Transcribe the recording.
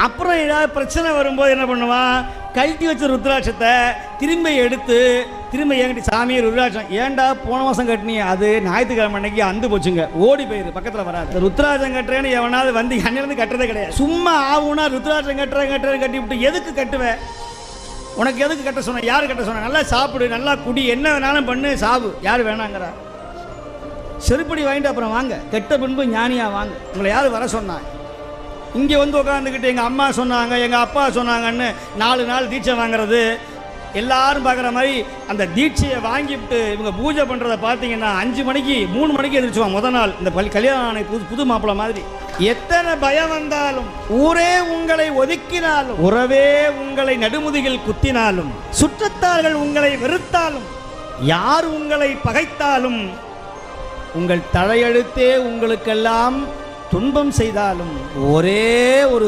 அப்புறம் ஏதாவது பிரச்சனை வரும்போது என்ன பண்ணுவான், கழட்டி வச்ச ருத்ராட்சத்தை திரும்ப எடுத்து திரும்ப என்கிட்ட, சாமியை ருத்ராட்சம் ஏன்டா போன மாதம் கட்டினீங்க, அது ஞாயிற்றுக்கிழமை அன்னைக்கு அந்து போச்சுங்க, ஓடி போயிரு, பக்கத்தில் வராது. ருத்ராட்சம் கட்டுறேன்னு எவனாவது வந்து அன்னிலிருந்து கட்டுறதே கிடையாது. சும்மா ஆகுனா ருத்ராட்சம் கட்டுறேன் கட்டி விட்டு எதுக்கு கட்டுவேன், உனக்கு எதுக்கு கட்ட சொன்ன, யார் கட்ட சொன்ன, நல்லா சாப்பிடு, நல்லா குடி, என்ன வேணாலும் பண்ணு, சாவு, யார் வேணாங்கிறா. செருப்படி வாங்கிட்டு அப்புறம் வாங்க, கெட்ட பின்பு ஞானியாக வாங்க. உங்களை யார் வர சொன்னாங்க? இங்கே வந்து உட்காந்துக்கிட்டு எங்கள் அம்மா சொன்னாங்க, எங்கள் அப்பா சொன்னாங்கன்னு 4 நாள் தீட்சை வாங்குறது, எல்லாரும் பார்க்குற மாதிரி அந்த தீட்சையை வாங்கிவிட்டு இவங்க பூஜை பண்ணுறதை பார்த்தீங்கன்னா 5 மணிக்கு 3 மணிக்கு எழுந்திரிச்சுவான். முத நாள் இந்த கல்யாணம் புது மாப்பிள்ளை மாதிரி. எத்தனை பயம் வந்தாலும், ஊரே உங்களை ஒதுக்கினாலும், உறவே உங்களை நடுமுதுகில் குத்தினாலும், சுற்றத்தார்கள் உங்களை வெறுத்தாலும், யார் உங்களை பகைத்தாலும், உங்கள் தலையெழுத்தே உங்களுக்கெல்லாம் துன்பம் செய்தாலும், ஒரே ஒரு